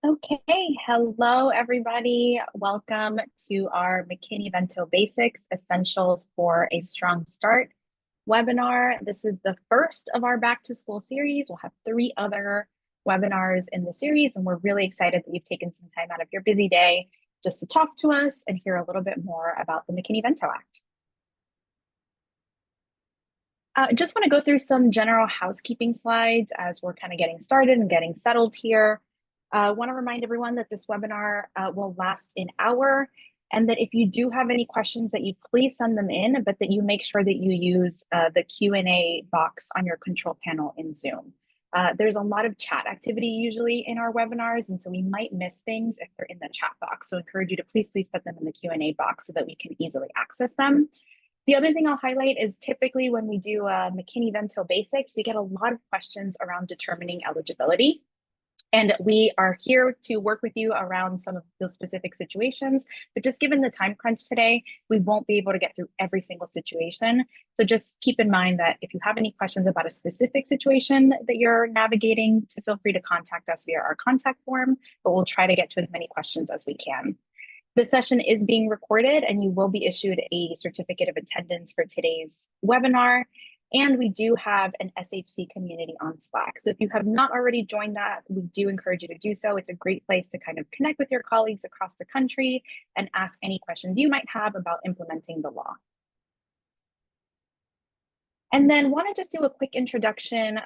Okay, hello everybody. Welcome to our McKinney-Vento Basics Essentials for a Strong Start webinar. This is the first of our back to school series. We'll have 3 other webinars in the series, and we're really excited that you've taken some time out of your busy day just to talk to us and hear a little bit more about the McKinney-Vento Act. Just want to go through some general housekeeping slides as we're kind of getting started and getting settled here. Want to remind everyone that this webinar will last an hour, and that if you do have any questions that you please send them in, but that you make sure that you use the Q&A box on your control panel in Zoom. There's a lot of chat activity usually in our webinars, and so we might miss things if they're in the chat box. So I encourage you to please put them in the Q&A box so that we can easily access them. The other thing I'll highlight is typically when we do McKinney-Vento Basics, we get a lot of questions around determining eligibility. And we are here to work with you around some of those specific situations. But just given the time crunch today, we won't be able to get through every single situation. So just keep in mind that if you have any questions about a specific situation that you're navigating, to feel free to contact us via our contact form, but we'll try to get to as many questions as we can. The session is being recorded, and you will be issued a certificate of attendance for today's webinar. And we do have an SHC community on Slack. So if you have not already joined that, we do encourage you to do so. It's a great place to kind of connect with your colleagues across the country and ask any questions you might have about implementing the law. And then want to just do a quick introduction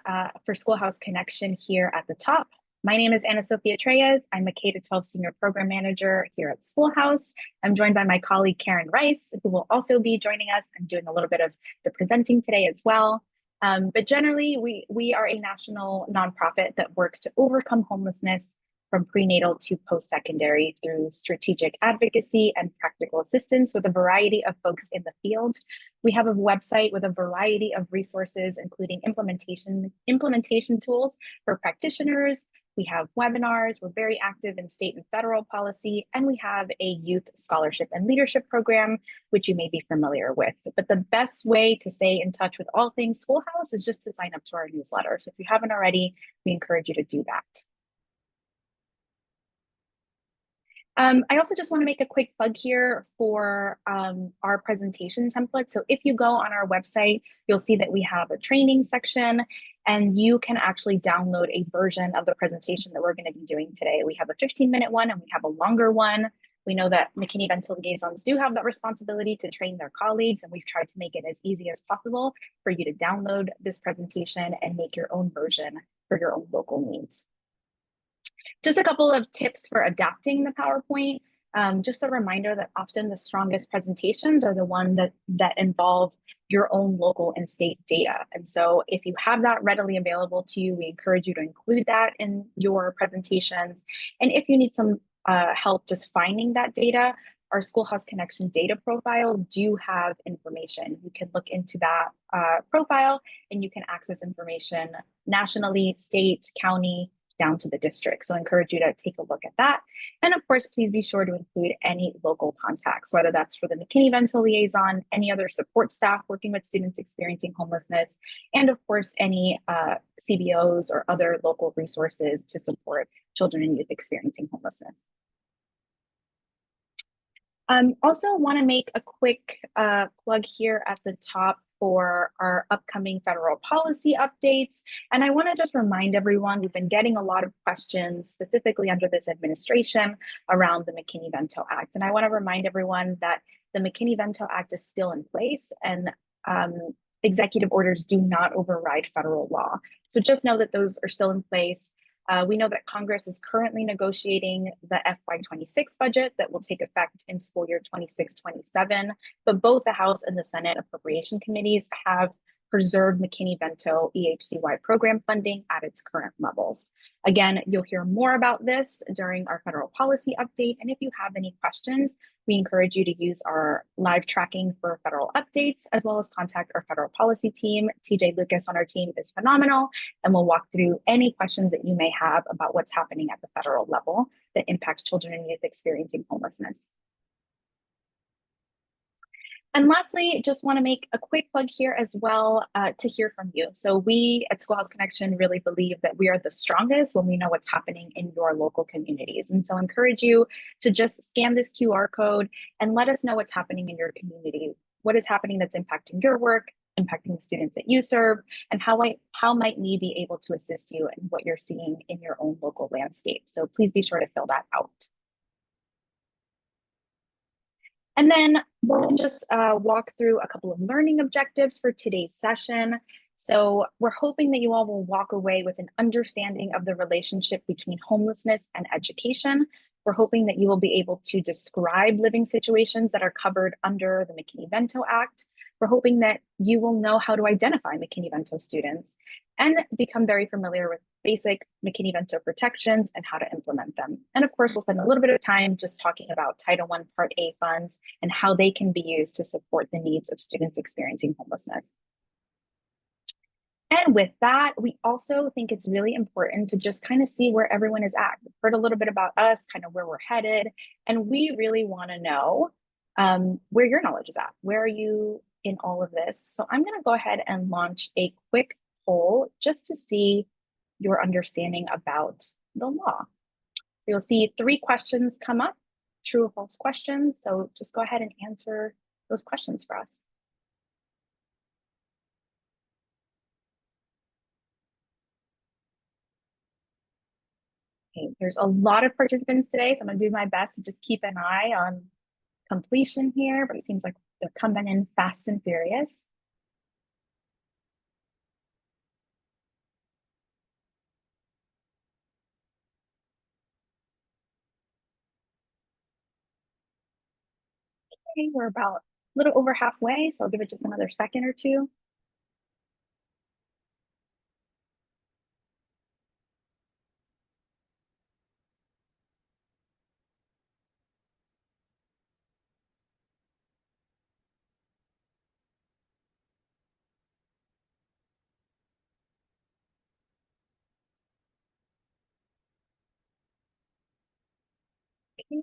for Schoolhouse Connection here at the top. My name is Ana Sofia Treyes. I'm a K-12 Senior Program Manager here at Schoolhouse. I'm joined by my colleague, Karen Rice, who will also be joining us. I'm doing a little bit of the presenting today as well. But generally, we are a national nonprofit that works to overcome homelessness from prenatal to post-secondary through strategic advocacy and practical assistance with a variety of folks in the field. We have a website with a variety of resources, including implementation tools for practitioners. We have webinars, we're very active in state and federal policy, and we have a youth scholarship and leadership program, which you may be familiar with. But the best way to stay in touch with all things Schoolhouse is just to sign up to our newsletter. So if you haven't already, we encourage you to do that. I also just want to make a quick plug here for our presentation template. So if you go on our website, you'll see that we have a training section, and you can actually download a version of the presentation that we're going to be doing today. We have a 15-minute one and we have a longer one. We know that McKinney-Vento liaisons do have that responsibility to train their colleagues, and we've tried to make it as easy as possible for you to download this presentation and make your own version for your own local needs. Just a couple of tips for adapting the PowerPoint. Just a reminder that often the strongest presentations are the ones that involve your own local and state data. And so if you have that readily available to you, we encourage you to include that in your presentations. And if you need some help just finding that data, our Schoolhouse Connection data profiles do have information. You can look into that profile and you can access information nationally, state, county, down to the district. So I encourage you to take a look at that. And of course, please be sure to include any local contacts, whether that's for the McKinney-Vento liaison, any other support staff working with students experiencing homelessness, and of course, any CBOs or other local resources to support children and youth experiencing homelessness. Also want to make a quick plug here at the top for our upcoming federal policy updates. And I want to just remind everyone, we've been getting a lot of questions specifically under this administration around the McKinney-Vento Act. And I want to remind everyone that the McKinney-Vento Act is still in place, and executive orders do not override federal law. So just know that those are still in place. We know that Congress is currently negotiating the FY26 budget that will take effect in school year 26-27, but both the House and the Senate Appropriation Committees have preserved McKinney-Vento EHCY program funding at its current levels. Again, you'll hear more about this during our federal policy update, and if you have any questions, we encourage you to use our live tracking for federal updates, as well as contact our federal policy team. TJ Lucas on our team is phenomenal, and we'll walk through any questions that you may have about what's happening at the federal level that impacts children and youth experiencing homelessness. And lastly, just want to make a quick plug here as well to hear from you. So we at Schoolhouse Connection really believe that we are the strongest when we know what's happening in your local communities. And so I encourage you to just scan this QR code and let us know what's happening in your community. What is happening that's impacting your work, impacting the students that you serve, and how might we be able to assist you in what you're seeing in your own local landscape. So please be sure to fill that out. And then we'll just walk through a couple of learning objectives for today's session. So we're hoping that you all will walk away with an understanding of the relationship between homelessness and education. We're hoping that you will be able to describe living situations that are covered under the McKinney-Vento Act. We're hoping that you will know how to identify McKinney-Vento students and become very familiar with basic McKinney-Vento protections and how to implement them. And of course, we'll spend a little bit of time just talking about Title I Part A funds and how they can be used to support the needs of students experiencing homelessness. And with that, we also think it's really important to just kind of see where everyone is at. We've heard a little bit about us, kind of where we're headed, and we really want to know where your knowledge is at. Where are you in all of this? So I'm going to go ahead and launch a quick poll just to see your understanding about the law. So you'll see 3 questions come up, true or false questions. So just go ahead and answer those questions for us. Okay, there's a lot of participants today, so I'm going to do my best to just keep an eye on completion here, but it seems like they're coming in fast and furious. Okay, we're about a little over halfway, so I'll give it just another second or two. Okay,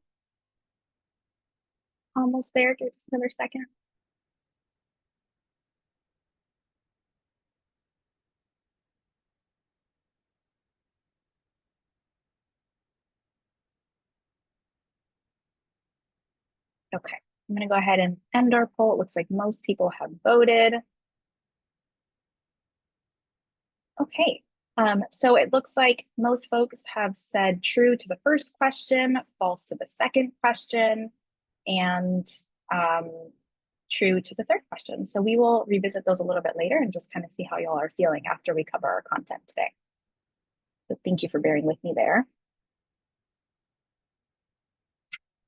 almost there, give it just another second. Okay, I'm going to go ahead and end our poll. It looks like most people have voted. Okay, so it looks like most folks have said true to the first question, false to the second question, and true to the third question. So we will revisit those a little bit later and just kind of see how y'all are feeling after we cover our content today. So thank you for bearing with me there.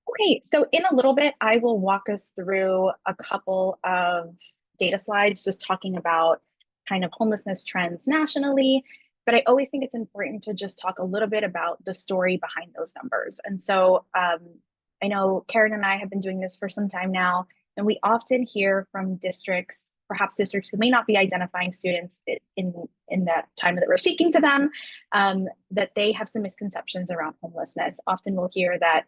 Okay, so in a little bit, I will walk us through a couple of data slides just talking about kind of homelessness trends nationally. But I always think it's important to just talk a little bit about the story behind those numbers. And so I know Karen and I have been doing this for some time now, and we often hear from districts, perhaps districts who may not be identifying students in that time that we're speaking to them, that they have some misconceptions around homelessness. Often we'll hear that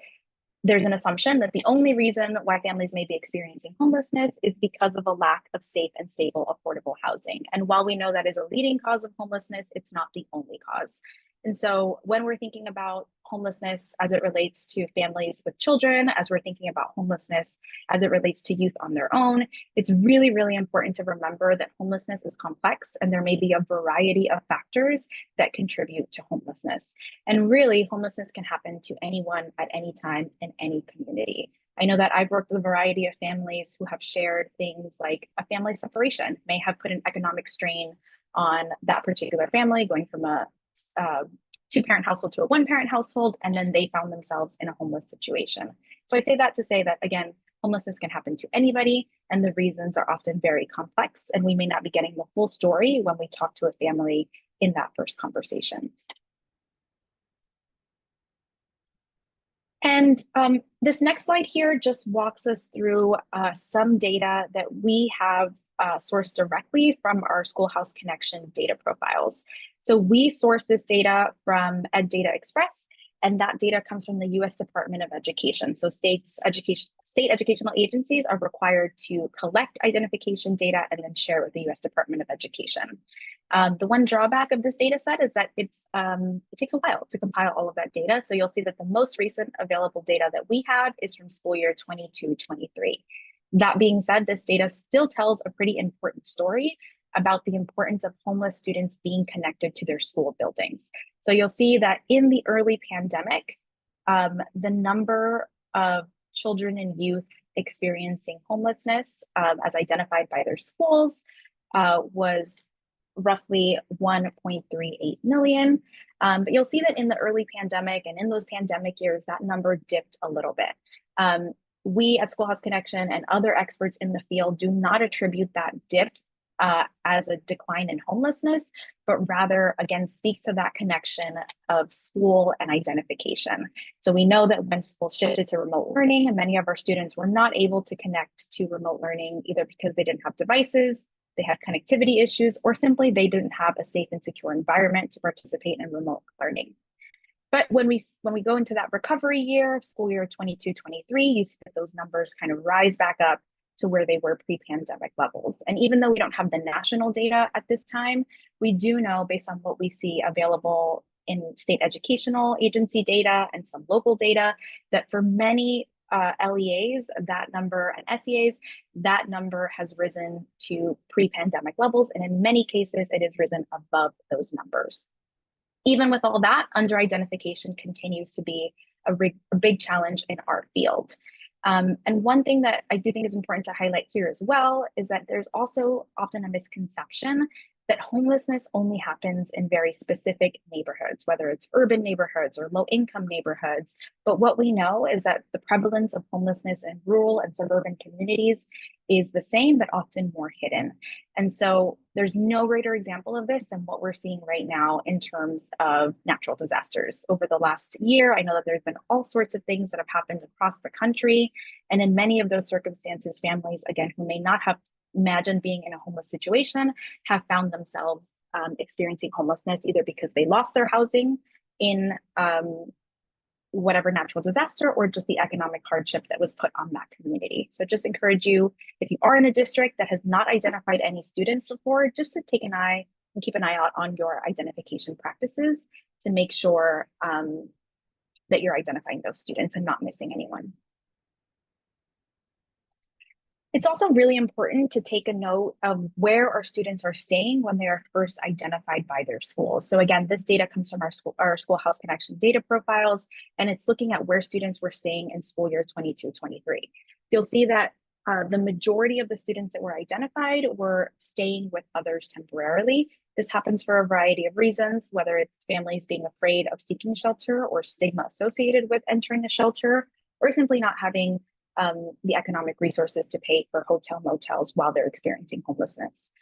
there's an assumption that the only reason why families may be experiencing homelessness is because of a lack of safe and stable affordable housing. And while we know that is a leading cause of homelessness, it's not the only cause. And so when we're thinking about homelessness as it relates to families with children, as we're thinking about homelessness as it relates to youth on their own, it's really, really important to remember that homelessness is complex and there may be a variety of factors that contribute to homelessness. And really, homelessness can happen to anyone at any time in any community. I know that I've worked with a variety of families who have shared things like a family separation may have put an economic strain on that particular family, going from a 2-parent household to a 1-parent household, and then they found themselves in a homeless situation. So I say that to say that, again, homelessness can happen to anybody, and the reasons are often very complex, and we may not be getting the full story when we talk to a family in that first conversation. And this next slide here just walks us through some data that we have sourced directly from our Schoolhouse Connection data profiles. So we source this data from Ed Data Express, And that data comes from the US Department of Education. So state educational agencies are required to collect identification data and then share it with the US Department of Education. The one drawback of this data set is that it takes a while to compile all of that data. So you'll see that the most recent available data that we have is from school year 22-23. That being said, this data still tells a pretty important story about the importance of homeless students being connected to their school buildings. So you'll see that in the early pandemic, the number of children and youth experiencing homelessness as identified by their schools was roughly 1.38 million. But you'll see that in the early pandemic and in those pandemic years, that number dipped a little bit. We at Schoolhouse Connection and other experts in the field do not attribute that dip as a decline in homelessness, but rather, again, speak to that connection of school and identification. So we know that when schools shifted to remote learning, and many of our students were not able to connect to remote learning, either because they didn't have devices, they had connectivity issues, or simply they didn't have a safe and secure environment to participate in remote learning. But when we go into that recovery year, school year 22-23, you see that those numbers kind of rise back up to where they were pre-pandemic levels. And even though we don't have the national data at this time, we do know, based on what we see available in state educational agency data and some local data, that for many LEAs, that number, and SEAs, that number has risen to pre-pandemic levels. And in many cases, it has risen above those numbers. Even with all that, under-identification continues to be a big challenge in our field. And one thing that I do think is important to highlight here as well is that there's also often a misconception that homelessness only happens in very specific neighborhoods, whether it's urban neighborhoods or low-income neighborhoods. But what we know is that the prevalence of homelessness in rural and suburban communities is the same, but often more hidden. And so there's no greater example of this than what we're seeing right now in terms of natural disasters. Over the last year, I know that there's been all sorts of things that have happened across the country. And in many of those circumstances, families, again, who may not have imagined being in a homeless situation have found themselves experiencing homelessness, either because they lost their housing in whatever natural disaster or just the economic hardship that was put on that community. So just encourage you, if you are in a district that has not identified any students before, just to take an eye and keep an eye out on your identification practices to make sure that you're identifying those students and not missing anyone. It's also really important to take a note of where our students are staying when they are first identified by their schools. So again, this data comes from our Schoolhouse Connection data profiles, and it's looking at where students were staying in school year 22-23. You'll see that the majority of the students that were identified were staying with others temporarily. This happens for a variety of reasons, whether it's families being afraid of seeking shelter or stigma associated with entering a shelter, or simply not having the economic resources to pay for hotel motels while they're experiencing homelessness.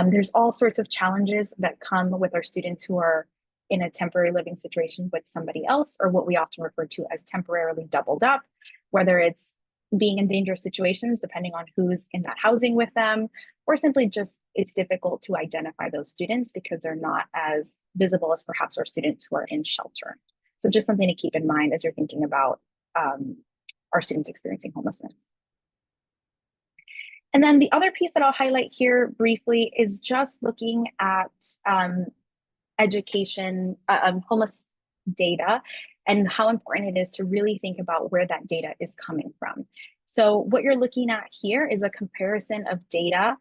There's all sorts of challenges that come with our students who are in a temporary living situation with somebody else, or what we often refer to as temporarily doubled up, whether it's being in dangerous situations, depending on who's in that housing with them, or simply just it's difficult to identify those students because they're not as visible as perhaps our students who are in shelter. So just something to keep in mind as you're thinking about our students experiencing homelessness. And then the other piece that I'll highlight here briefly is just looking at education, homeless data, and how important it is to really think about where that data is coming from. So what you're looking at here is a comparison of data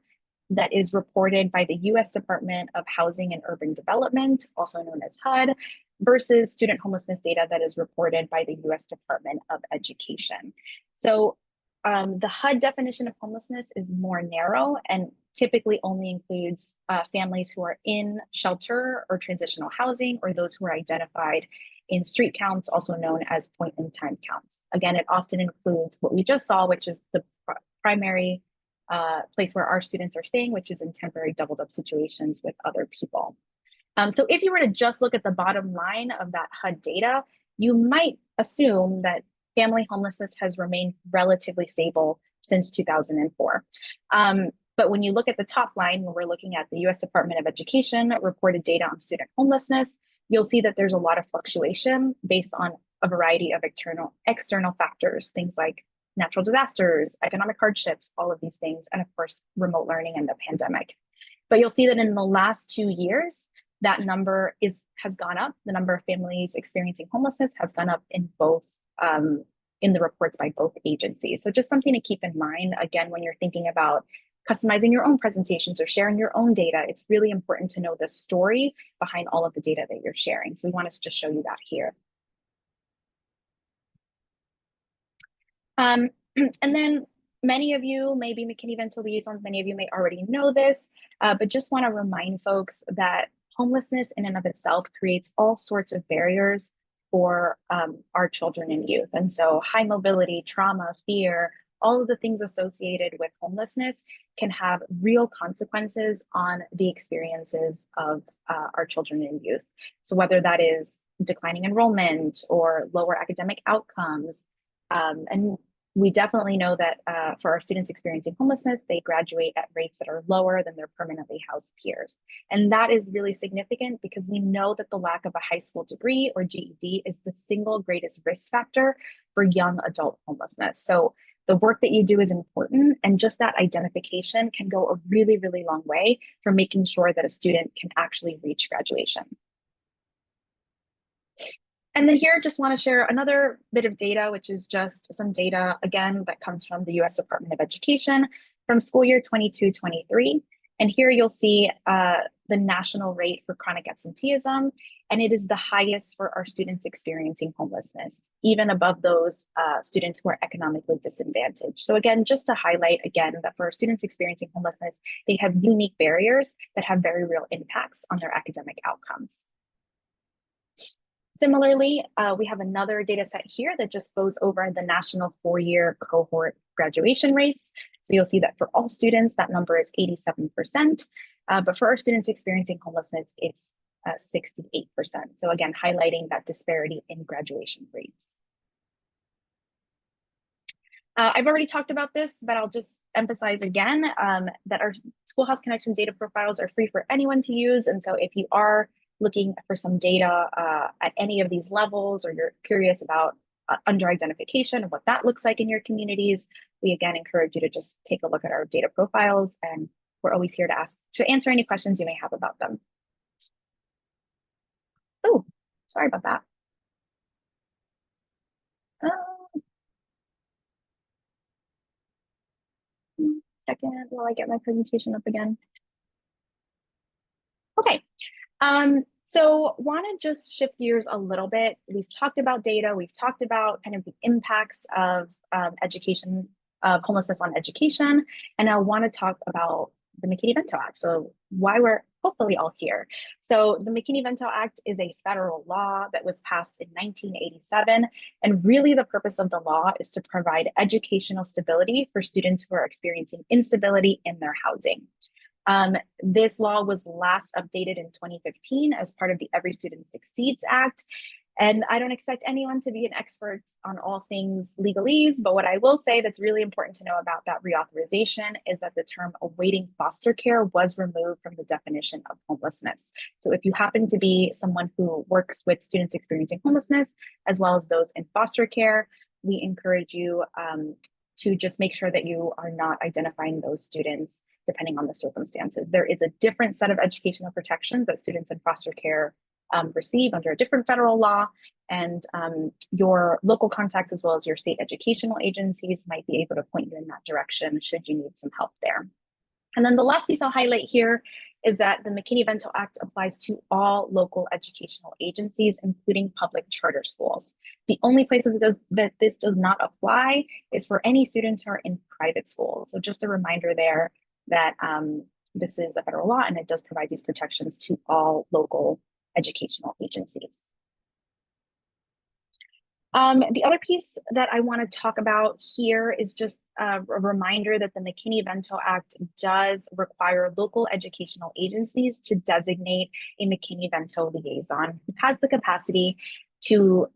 that is reported by the US Department of Housing and Urban Development, also known as HUD, versus student homelessness data that is reported by the US Department of Education. So the HUD definition of homelessness is more narrow and typically only includes families who are in shelter or transitional housing, or those who are identified in street counts, also known as point-in-time counts. Again, it often includes what we just saw, which is the primary place where our students are staying, which is in temporary doubled up situations with other people. So if you were to just look at the bottom line of that HUD data, you might assume that family homelessness has remained relatively stable since 2004. But when you look at the top line, when we're looking at the US Department of Education reported data on student homelessness, you'll see that there's a lot of fluctuation based on a variety of external factors, things like natural disasters, economic hardships, all of these things, and of course, remote learning and the pandemic. But you'll see that in the last 2 years, that number has gone up. The number of families experiencing homelessness has gone up in both in the reports by both agencies. So just something to keep in mind, again, when you're thinking about customizing your own presentations or sharing your own data, it's really important to know the story behind all of the data that you're sharing. So we wanted to just show you that here. And then many of you may be McKinney-Vento liaisons, many of you may already know this, but just want to remind folks that homelessness in and of itself creates all sorts of barriers for our children and youth. And so high mobility, trauma, fear, all of the things associated with homelessness can have real consequences on the experiences of our children and youth. So whether that is declining enrollment or lower academic outcomes, and we definitely know that for our students experiencing homelessness, they graduate at rates that are lower than their permanently housed peers. And that is really significant because we know that the lack of a high school degree or GED is the single greatest risk factor for young adult homelessness. So the work that you do is important, and just that identification can go a really, really long way for making sure that a student can actually reach graduation. And then here, just want to share another bit of data, which is just some data, again, that comes from the US Department of Education from school year 22-23. And here you'll see the national rate for chronic absenteeism, and it is the highest for our students experiencing homelessness, even above those students who are economically disadvantaged. So again, just to highlight again that for our students experiencing homelessness, they have unique barriers that have very real impacts on their academic outcomes. Similarly, we have another data set here that just goes over the national 4-year cohort graduation rates. So you'll see that for all students, that number is 87%, but for our students experiencing homelessness, it's 68%. So again, highlighting that disparity in graduation rates. I've already talked about this, but I'll just emphasize again that our Schoolhouse Connection data profiles are free for anyone to use. And so if you are looking for some data at any of these levels, or you're curious about under identification and what that looks like in your communities, we again encourage you to just take a look at our data profiles, and we're always here to answer any questions you may have about them. Oh, sorry about that. Second, while I get my presentation up again. Okay. So want to just shift gears a little bit. We've talked about data. We've talked about kind of the impacts of education, of homelessness on education. And I want to talk about the McKinney-Vento Act. So why we're hopefully all here. So the McKinney-Vento Act is a federal law that was passed in 1987. And really the purpose of the law is to provide educational stability for students who are experiencing instability in their housing. This law was last updated in 2015 as part of the Every Student Succeeds Act. And I don't expect anyone to be an expert on all things legalese, but what I will say that's really important to know about that reauthorization is that the term awaiting foster care was removed from the definition of homelessness. So if you happen to be someone who works with students experiencing homelessness, as well as those in foster care, we encourage you to just make sure that you are not identifying those students depending on the circumstances. There is a different set of educational protections that students in foster care receive under a different federal law, and your local contacts as well as your state educational agencies might be able to point you in that direction should you need some help there. And then the last piece I'll highlight here is that the McKinney-Vento Act applies to all local educational agencies, including public charter schools. The only places that this does not apply is for any students who are in private schools. So just a reminder there that this is a federal law and it does provide these protections to all local educational agencies. The other piece that I want to talk about here is just a reminder that the McKinney-Vento Act does require local educational agencies to designate a McKinney-Vento liaison who has the capacity to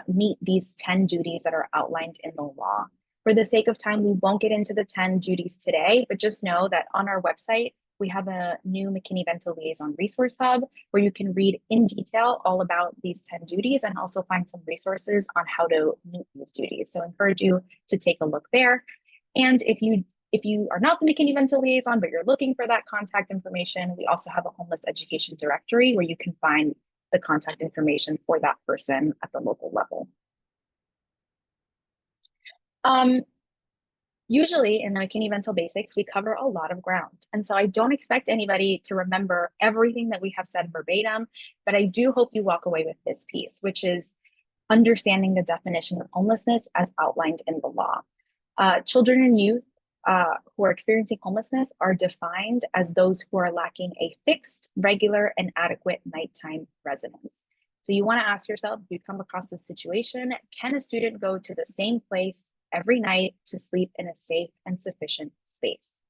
meet these 10 duties that are outlined in the law. For the sake of time, we won't get into the 10 duties today, but just know that on our website, we have a new McKinney-Vento Liaison Resource Hub where you can read in detail all about these 10 duties and also find some resources on how to meet these duties. So I encourage you to take a look there. And if you are not the McKinney-Vento liaison, but you're looking for that contact information, we also have a homeless education directory where you can find the contact information for that person at the local level. Usually in the McKinney-Vento basics, we cover a lot of ground. And so I don't expect anybody to remember everything that we have said verbatim, but I do hope you walk away with this piece, which is understanding the definition of homelessness as outlined in the law. Children and youth who are experiencing homelessness are defined as those who are lacking a fixed, regular, and adequate nighttime residence. So you want to ask yourself, if you come across this situation, can a student go to the same place every night to sleep in a safe and sufficient space?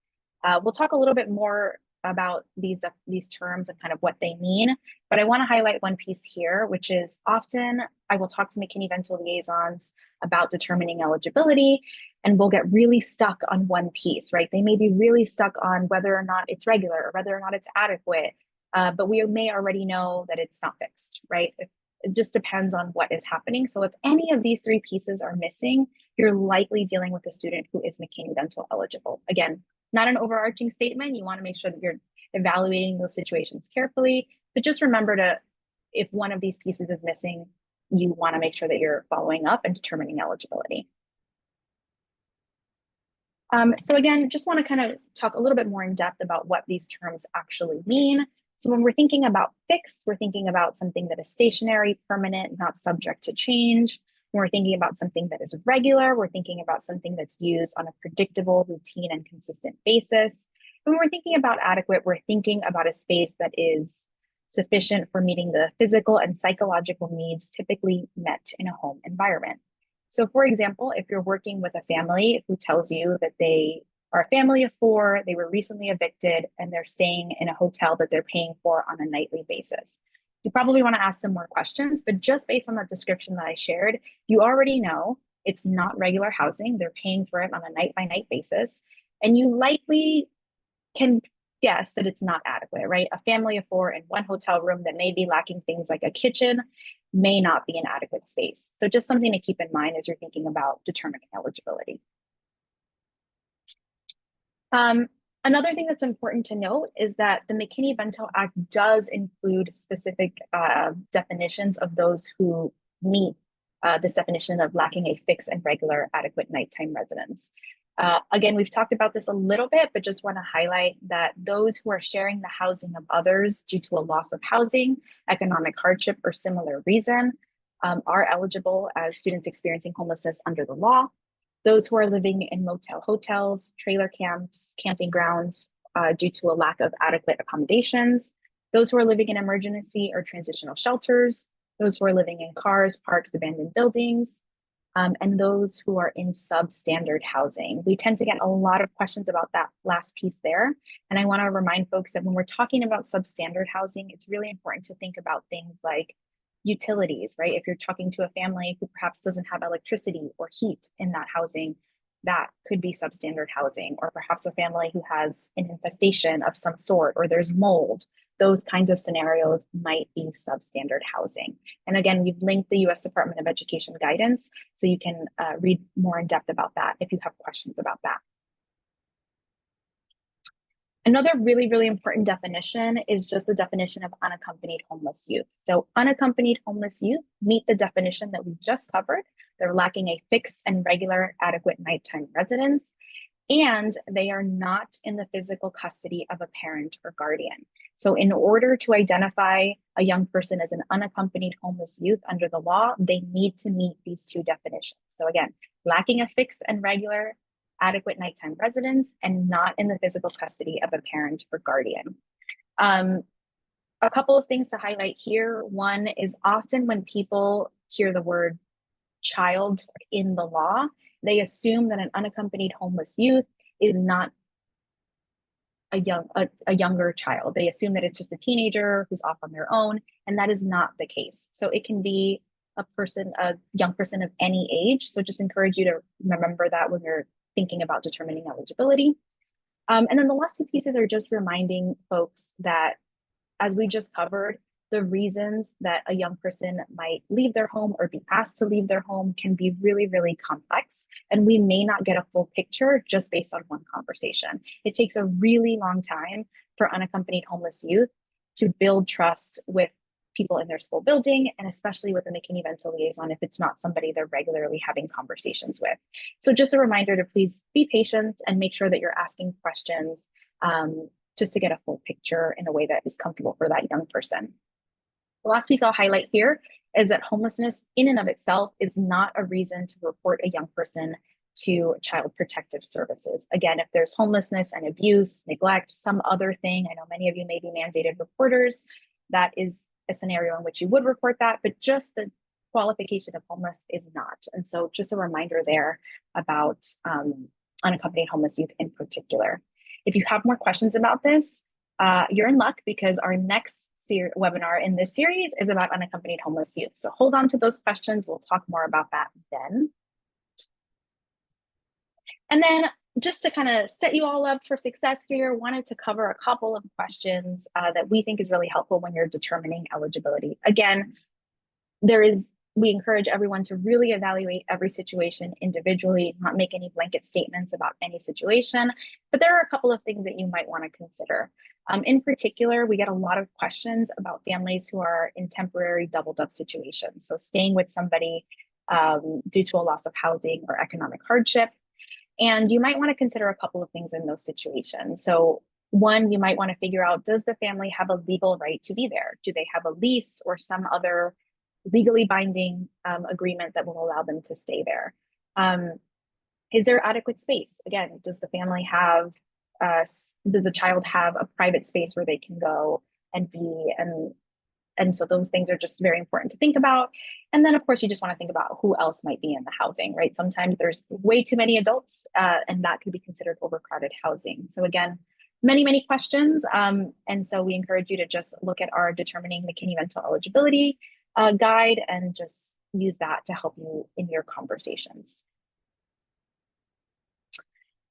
We'll talk a little bit more about these terms and kind of what they mean, but I want to highlight one piece here, which is often I will talk to McKinney-Vento liaisons about determining eligibility, and we'll get really stuck on one piece, right? They may be really stuck on whether or not it's regular or whether or not it's adequate, but we may already know that it's not fixed, right? It just depends on what is happening. So if any of these three pieces are missing, you're likely dealing with a student who is McKinney-Vento eligible. Again, not an overarching statement. You want to make sure that you're evaluating those situations carefully, but just remember if one of these pieces is missing, you want to make sure that you're following up and determining eligibility. So again, just want to kind of talk a little bit more in depth about what these terms actually mean. So when we're thinking about fixed, we're thinking about something that is stationary, permanent, not subject to change. When we're thinking about something that is regular, we're thinking about something that's used on a predictable, routine, and consistent basis. When we're thinking about adequate, we're thinking about a space that is sufficient for meeting the physical and psychological needs typically met in a home environment. So for example, if you're working with a family who tells you that they are a family of 4, they were recently evicted, and they're staying in a hotel that they're paying for on a nightly basis, you probably want to ask some more questions, but just based on that description that I shared, you already know it's not regular housing. They're paying for it on a night-by-night basis, and you likely can guess that it's not adequate, right? A family of 4 in one hotel room that may be lacking things like a kitchen may not be an adequate space. So just something to keep in mind as you're thinking about determining eligibility. Another thing that's important to note is that the McKinney-Vento Act does include specific definitions of those who meet this definition of lacking a fixed and regular adequate nighttime residence. Again, we've talked about this a little bit, but just want to highlight that those who are sharing the housing of others due to a loss of housing, economic hardship, or similar reason are eligible as students experiencing homelessness under the law. Those who are living in motel hotels, trailer camps, camping grounds due to a lack of adequate accommodations, those who are living in emergency or transitional shelters, those who are living in cars, parks, abandoned buildings, and those who are in substandard housing. We tend to get a lot of questions about that last piece there. And I want to remind folks that when we're talking about substandard housing, it's really important to think about things like utilities, right? If you're talking to a family who perhaps doesn't have electricity or heat in that housing, that could be substandard housing, or perhaps a family who has an infestation of some sort, or there's mold. Those kinds of scenarios might be substandard housing. And again, we've linked the US Department of Education guidance, so you can read more in depth about that if you have questions about that. Another really, really important definition is just the definition of unaccompanied homeless youth. So unaccompanied homeless youth meet the definition that we just covered. They're lacking a fixed and regular adequate nighttime residence, and they are not in the physical custody of a parent or guardian. So in order to identify a young person as an unaccompanied homeless youth under the law, they need to meet these two definitions. So again, lacking a fixed and regular adequate nighttime residence and not in the physical custody of a parent or guardian. A couple of things to highlight here. One is often when people hear the word child in the law, they assume that an unaccompanied homeless youth is not a younger child. They assume that it's just a teenager who's off on their own, and that is not the case. So it can be a young person of any age. So just encourage you to remember that when you're thinking about determining eligibility. And then the last two pieces are just reminding folks that, as we just covered, the reasons that a young person might leave their home or be asked to leave their home can be really, really complex. And we may not get a full picture just based on one conversation. It takes a really long time for unaccompanied homeless youth to build trust with people in their school building, and especially with a McKinney-Vento liaison if it's not somebody they're regularly having conversations with. So just a reminder to please be patient and make sure that you're asking questions just to get a full picture in a way that is comfortable for that young person. The last piece I'll highlight here is that homelessness in and of itself is not a reason to report a young person to Child Protective Services. Again, if there's homelessness and abuse, neglect, some other thing, I know many of you may be mandated reporters, that is a scenario in which you would report that, but just the qualification of homeless is not. And so just a reminder there about unaccompanied homeless youth in particular. If you have more questions about this, you're in luck because our next webinar in this series is about unaccompanied homeless youth. So hold on to those questions. We'll talk more about that then. And then just to kind of set you all up for success here, wanted to cover a couple of questions that we think is really helpful when you're determining eligibility. Again, we encourage everyone to really evaluate every situation individually, not make any blanket statements about any situation, but there are a couple of things that you might want to consider. In particular, we get a lot of questions about families who are in temporary doubled up situations. So staying with somebody due to a loss of housing or economic hardship. And you might want to consider a couple of things in those situations. So one, you might want to figure out, does the family have a legal right to be there? Do they have a lease or some other legally binding agreement that will allow them to stay there? Is there adequate space? Again, does the family have, does the child have a private space where they can go and be? And so those things are just very important to think about. And then, of course, you just want to think about who else might be in the housing, right? Sometimes there's way too many adults, and that could be considered overcrowded housing. So again, many, many questions. And so we encourage you to just look at our Determining McKinney-Vento Eligibility guide and just use that to help you in your conversations.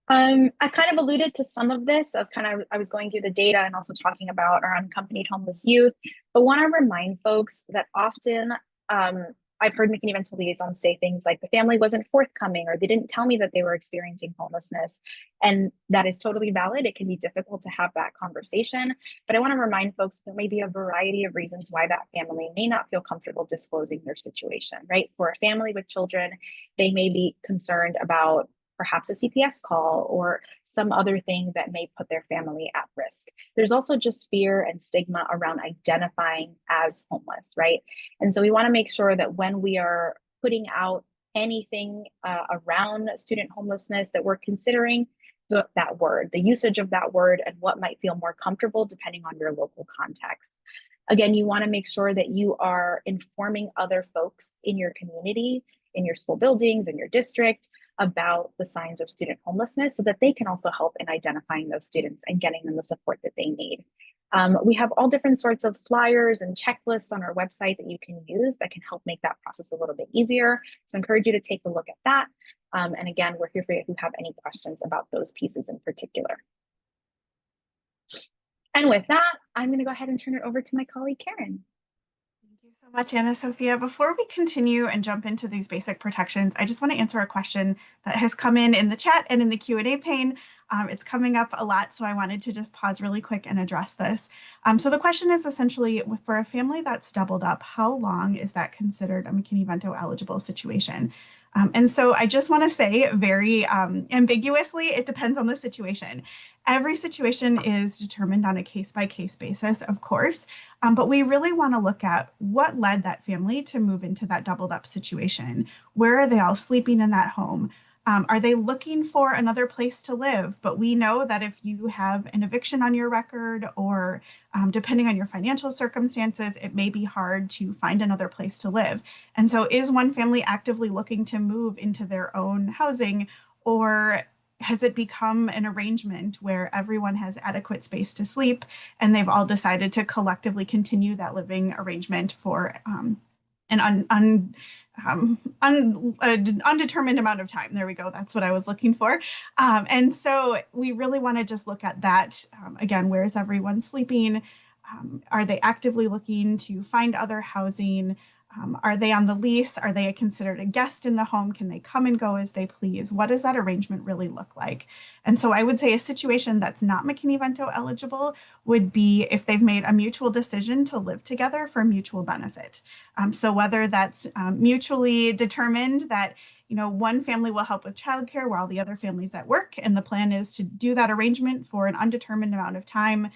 I kind of alluded to some of this as I was going through the data and also talking about our unaccompanied homeless youth, but want to remind folks that often I've heard McKinney-Vento liaisons say things like the family wasn't forthcoming or they didn't tell me that they were experiencing homelessness. And that is totally valid. It can be difficult to have that conversation, but I want to remind folks there may be a variety of reasons why that family may not feel comfortable disclosing their situation, right? For a family with children, they may be concerned about perhaps a CPS call or some other thing that may put their family at risk. There's also just fear and stigma around identifying as homeless, right? And so we want to make sure that when we are putting out anything around student homelessness, that we're considering that word, the usage of that word, and what might feel more comfortable depending on your local context. Again, you want to make sure that you are informing other folks in your community, in your school buildings, in your district, about the signs of student homelessness so that they can also help in identifying those students and getting them the support that they need. We have all different sorts of flyers and checklists on our website that you can use that can help make that process a little bit easier. So I encourage you to take a look at that. And again, we're here for you if you have any questions about those pieces in particular. And with that, I'm going to go ahead and turn it over to my colleague, Karen. Thank you so much, Anna Sophia. Before we continue and jump into these basic protections, I just want to answer a question that has come in the chat and in the Q&A pane. It's coming up a lot, so I wanted to just pause really quick and address this. So the question is essentially, for a family that's doubled up, how long is that considered a McKinney-Vento eligible situation? And so I just want to say very ambiguously, it depends on the situation. Every situation is determined on a case-by-case basis, of course, but we really want to look at what led that family to move into that doubled up situation. Where are they all sleeping in that home? Are they looking for another place to live? But we know that if you have an eviction on your record or depending on your financial circumstances, it may be hard to find another place to live. And so is one family actively looking to move into their own housing, or has it become an arrangement where everyone has adequate space to sleep and they've all decided to collectively continue that living arrangement for an undetermined amount of time. There we go. That's what I was looking for. And so we really want to just look at that. Again, where is everyone sleeping? Are they actively looking to find other housing? Are they on the lease? Are they considered a guest in the home? Can they come and go as they please? What does that arrangement really look like? And so I would say a situation that's not McKinney-Vento eligible would be if they've made a mutual decision to live together for mutual benefit. So whether that's mutually determined that one family will help with childcare while the other family's at work, and the plan is to do that arrangement for an undetermined amount of time.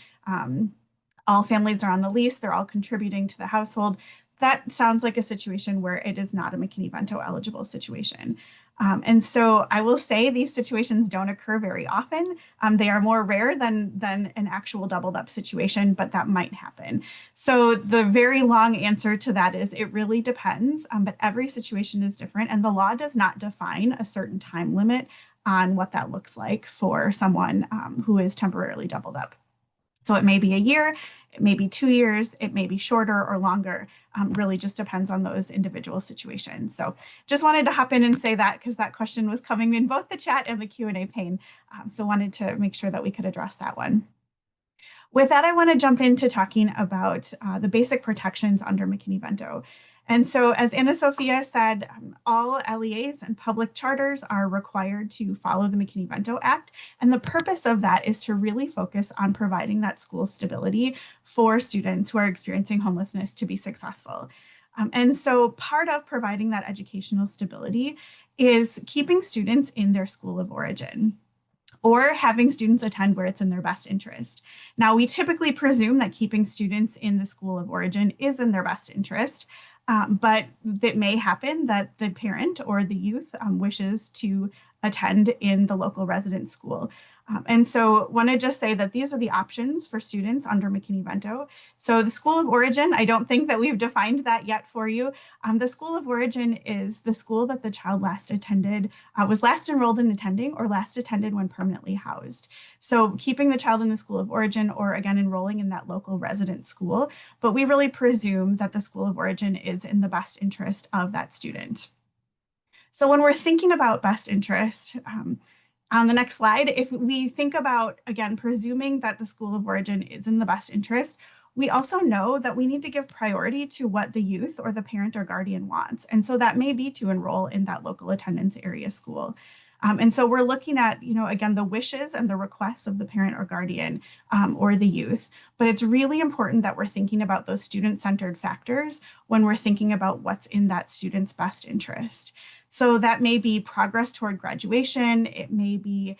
All families are on the lease, they're all contributing to the household. That sounds like a situation where it is not a McKinney-Vento eligible situation. And so I will say these situations don't occur very often. They are more rare than an actual doubled up situation, but that might happen. So the very long answer to that is it really depends, but every situation is different, and the law does not define a certain time limit on what that looks like for someone who is temporarily doubled up. So it may be a year, it may be 2 years, it may be shorter or longer. Really just depends on those individual situations. So just wanted to hop in and say that because that question was coming in both the chat and the Q&A pane. So wanted to make sure that we could address that one. With that, I want to jump into talking about the basic protections under McKinney-Vento. And so as Anna Sophia said, all LEAs and public charters are required to follow the McKinney-Vento Act. And the purpose of that is to really focus on providing that school stability for students who are experiencing homelessness to be successful. And so part of providing that educational stability is keeping students in their school of origin, or having students attend where it's in their best interest. Now, we typically presume that keeping students in the school of origin is in their best interest, but it may happen that the parent or the youth wishes to attend in the local resident school. And so want to just say that these are the options for students under McKinney-Vento. So the school of origin, I don't think that we've defined that yet for you. The school of origin is the school that the child last attended, was last enrolled in attending, or last attended when permanently housed. So keeping the child in the school of origin, or again, enrolling in that local resident school, but we really presume that the school of origin is in the best interest of that student. So when we're thinking about best interest, on the next slide, if we think about, again, presuming that the school of origin is in the best interest, we also know that we need to give priority to what the youth or the parent or guardian wants. And so that may be to enroll in that local attendance area school. And so we're looking at, again, the wishes and the requests of the parent or guardian or the youth. But it's really important that we're thinking about those student-centered factors when we're thinking about what's in that student's best interest. So that may be progress toward graduation. It may be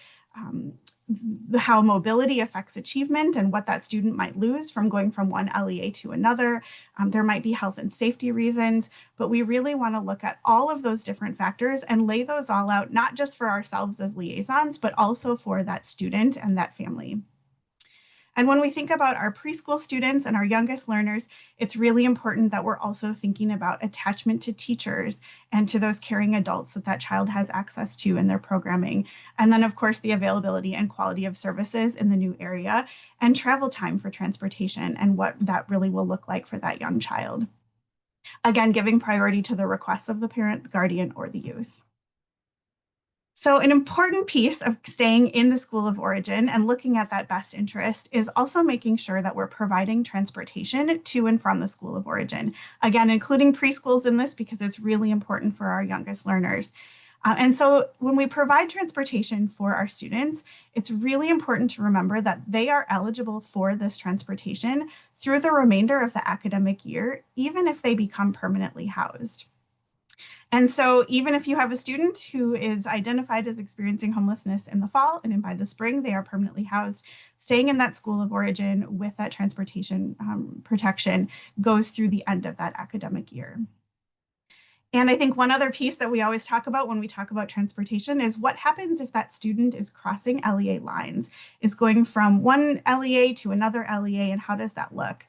how mobility affects achievement and what that student might lose from going from one LEA to another. There might be health and safety reasons, but we really want to look at all of those different factors and lay those all out, not just for ourselves as liaisons, but also for that student and that family. And when we think about our preschool students and our youngest learners, it's really important that we're also thinking about attachment to teachers and to those caring adults that that child has access to in their programming. And then, of course, the availability and quality of services in the new area and travel time for transportation and what that really will look like for that young child. Again, giving priority to the requests of the parent, guardian, or the youth. So an important piece of staying in the school of origin and looking at that best interest is also making sure that we're providing transportation to and from the school of origin. Again, including preschools in this because it's really important for our youngest learners. And so when we provide transportation for our students, it's really important to remember that they are eligible for this transportation through the remainder of the academic year, even if they become permanently housed. And so even if you have a student who is identified as experiencing homelessness in the fall and by the spring, they are permanently housed, staying in that school of origin with that transportation protection goes through the end of that academic year. And I think one other piece that we always talk about when we talk about transportation is what happens if that student is crossing LEA lines, is going from one LEA to another LEA, and how does that look?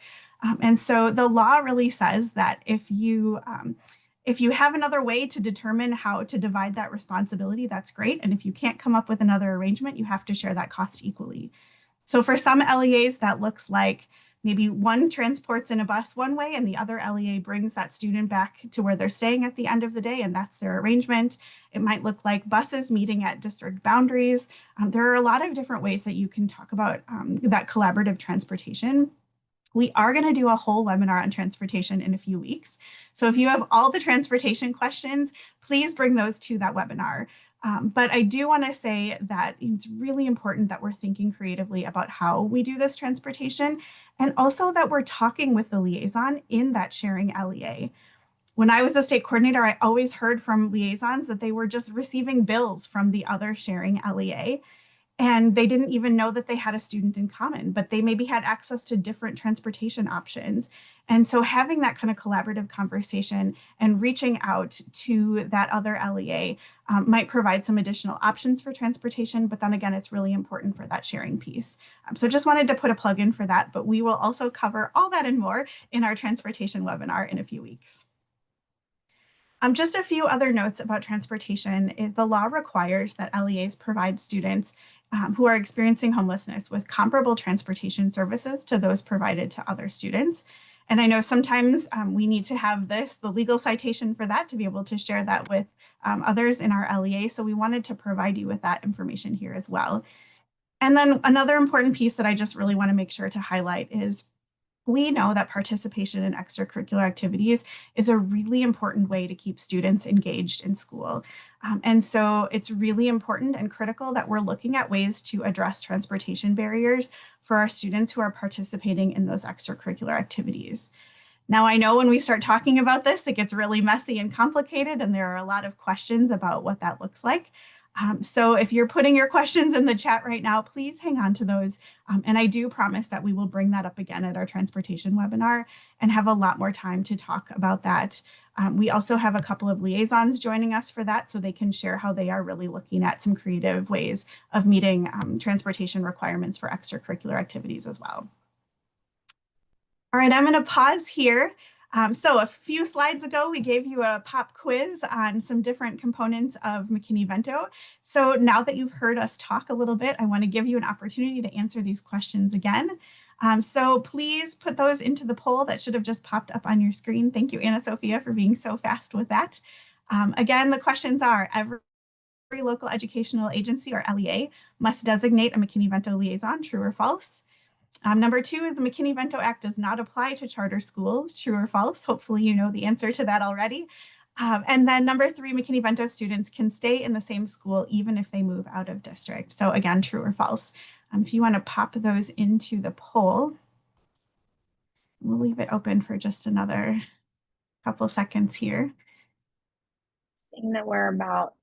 And so the law really says that if you have another way to determine how to divide that responsibility, that's great. And if you can't come up with another arrangement, you have to share that cost equally. So for some LEAs, that looks like maybe one transports in a bus one way and the other LEA brings that student back to where they're staying at the end of the day, and that's their arrangement. It might look like buses meeting at district boundaries. There are a lot of different ways that you can talk about that collaborative transportation. We are going to do a whole webinar on transportation in a few weeks. So if you have all the transportation questions, please bring those to that webinar. But I do want to say that it's really important that we're thinking creatively about how we do this transportation, and also that we're talking with the liaison in that sharing LEA. When I was a state coordinator, I always heard from liaisons that they were just receiving bills from the other sharing LEA. And they didn't even know that they had a student in common, but they maybe had access to different transportation options. And so having that kind of collaborative conversation and reaching out to that other LEA might provide some additional options for transportation, but then again, it's really important for that sharing piece. So just wanted to put a plug in for that, but we will also cover all that and more in our transportation webinar in a few weeks. Just a few other notes about transportation is the law requires that LEAs provide students who are experiencing homelessness with comparable transportation services to those provided to other students. And I know sometimes we need to have the legal citation for that to be able to share that with others in our LEA. So we wanted to provide you with that information here as well. And then another important piece that I just really want to make sure to highlight is we know that participation in extracurricular activities is a really important way to keep students engaged in school. And so it's really important and critical that we're looking at ways to address transportation barriers for our students who are participating in those extracurricular activities. Now, I know when we start talking about this, it gets really messy and complicated, and there are a lot of questions about what that looks like. So if you're putting your questions in the chat right now, please hang on to those. And I do promise that we will bring that up again at our transportation webinar and have a lot more time to talk about that. We also have a couple of liaisons joining us for that, so they can share how they are really looking at some creative ways of meeting transportation requirements for extracurricular activities as well. All right, I'm going to pause here. So a few slides ago, we gave you a pop quiz on some different components of McKinney-Vento. So now that you've heard us talk a little bit, I want to give you an opportunity to answer these questions again. So please put those into the poll that should have just popped up on your screen. Thank you, Anna Sophia, for being so fast with that. Again, the questions are: every local educational agency, or LEA, must designate a McKinney-Vento liaison, true or false? Number 2, the McKinney-Vento Act does not apply to charter schools, true or false? Hopefully you know the answer to that already. And then number 3, McKinney-Vento students can stay in the same school even if they move out of district. So again, true or false? If you want to pop those into the poll, we'll leave it open for just another couple seconds here. Seeing that we're about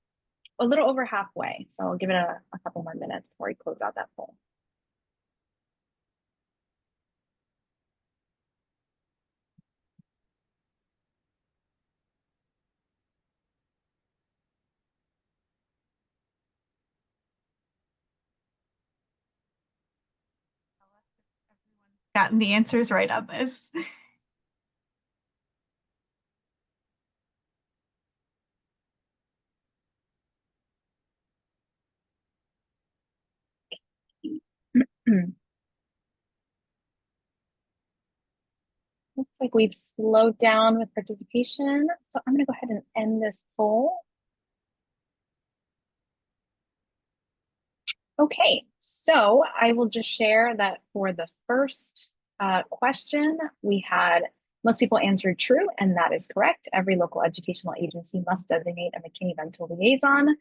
a little over halfway, so I'll give it a couple more minutes before we close out that poll. Gotten the answers right on this. Looks like we've slowed down with participation, so I'm going to go ahead and end this poll. Okay, so I will just share that for the first question, we had most people answered true, and that is correct. Every local educational agency must designate a McKinney-Vento liaison.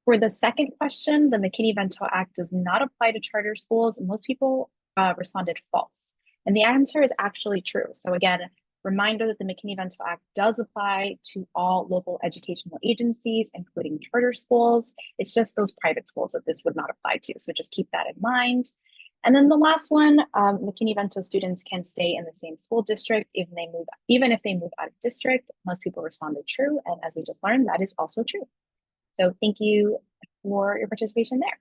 For the second question, the McKinney-Vento Act does not apply to charter schools. Most people responded false. And the answer is actually true. So again, reminder that the McKinney-Vento Act does apply to all local educational agencies, including charter schools. It's just those private schools that this would not apply to. So just keep that in mind. And then the last one, McKinney-Vento students can stay in the same school district even if they move out of district. Most people responded true. And as we just learned, that is also true. So thank you for your participation there.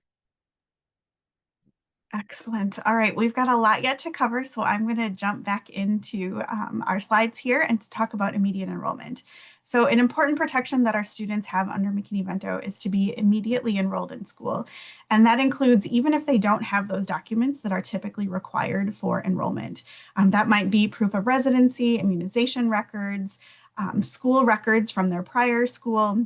Excellent. All right, we've got a lot yet to cover, so I'm going to jump back into our slides here and to talk about immediate enrollment. So an important protection that our students have under McKinney-Vento is to be immediately enrolled in school. And that includes even if they don't have those documents that are typically required for enrollment. That might be proof of residency, immunization records, school records from their prior school.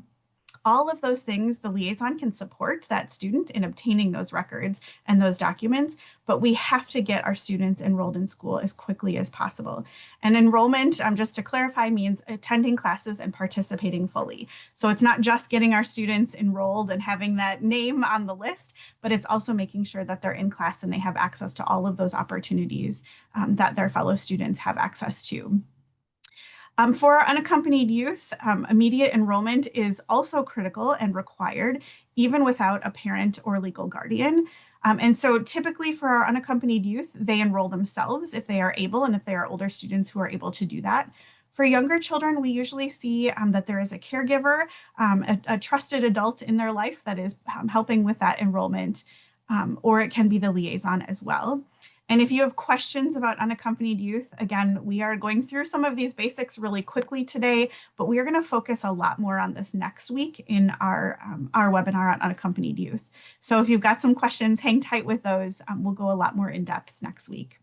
All of those things, the liaison can support that student in obtaining those records and those documents, but we have to get our students enrolled in school as quickly as possible. And enrollment, just to clarify, means attending classes and participating fully. So it's not just getting our students enrolled and having that name on the list, but it's also making sure that they're in class and they have access to all of those opportunities that their fellow students have access to. For our unaccompanied youth, immediate enrollment is also critical and required, even without a parent or legal guardian. And so typically for our unaccompanied youth, they enroll themselves if they are able and if they are older students who are able to do that. For younger children, we usually see that there is a caregiver, a trusted adult in their life that is helping with that enrollment, or it can be the liaison as well. And if you have questions about unaccompanied youth, again, we are going through some of these basics really quickly today, but we are going to focus a lot more on this next week in our webinar on unaccompanied youth. So if you've got some questions, hang tight with those. We'll go a lot more in depth next week.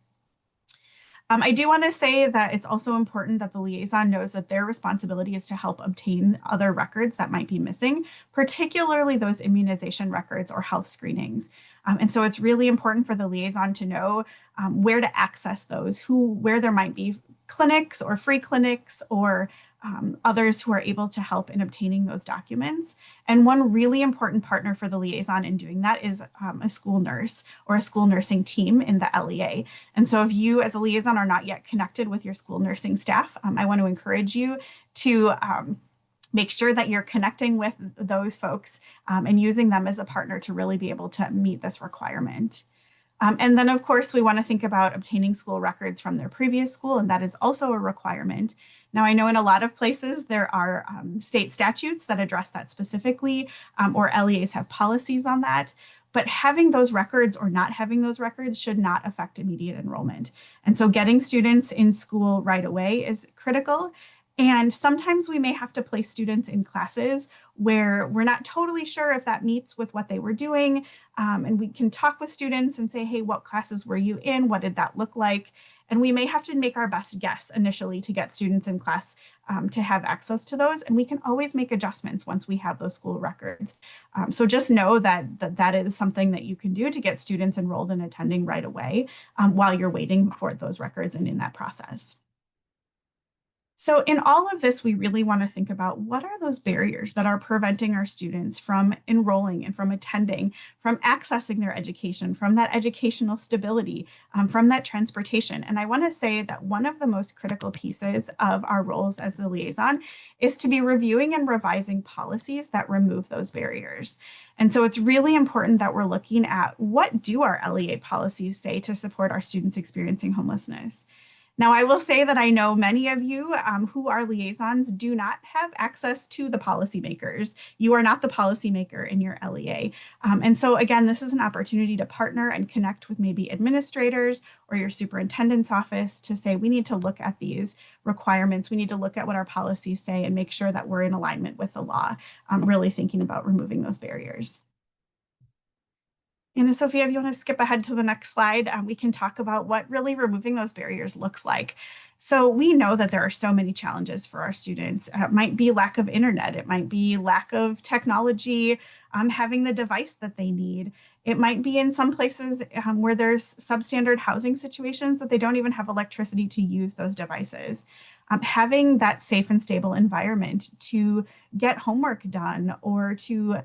I do want to say that it's also important that the liaison knows that their responsibility is to help obtain other records that might be missing, particularly those immunization records or health screenings. And so it's really important for the liaison to know where to access those, where there might be clinics or free clinics or others who are able to help in obtaining those documents. And one really important partner for the liaison in doing that is a school nurse or a school nursing team in the LEA. And so if you as a liaison are not yet connected with your school nursing staff, I want to encourage you to make sure that you're connecting with those folks and using them as a partner to really be able to meet this requirement. And then, of course, we want to think about obtaining school records from their previous school, and that is also a requirement. Now, I know in a lot of places there are state statutes that address that specifically, or LEAs have policies on that. But having those records or not having those records should not affect immediate enrollment. And so getting students in school right away is critical. And sometimes we may have to place students in classes where we're not totally sure if that meets with what they were doing. And we can talk with students and say, hey, what classes were you in? What did that look like? And we may have to make our best guess initially to get students in class to have access to those. And we can always make adjustments once we have those school records. So just know that is something that you can do to get students enrolled and attending right away while you're waiting for those records and in that process. So in all of this, we really want to think about what are those barriers that are preventing our students from enrolling and from attending, from accessing their education, from that educational stability, from that transportation. And I want to say that one of the most critical pieces of our roles as the liaison is to be reviewing and revising policies that remove those barriers. And so it's really important that we're looking at what do our LEA policies say to support our students experiencing homelessness. Now, I will say that I know many of you who are liaisons do not have access to the policymakers. You are not the policymaker in your LEA. And so again, this is an opportunity to partner and connect with maybe administrators or your superintendent's office to say, we need to look at these requirements. We need to look at what our policies say and make sure that we're in alignment with the law, really thinking about removing those barriers. And Sophia, if you want to skip ahead to the next slide, we can talk about what really removing those barriers looks like. So we know that there are so many challenges for our students. It might be lack of internet. It might be lack of technology, having the device that they need. It might be in some places where there's substandard housing situations that they don't even have electricity to use those devices. Having that safe and stable environment to get homework done or to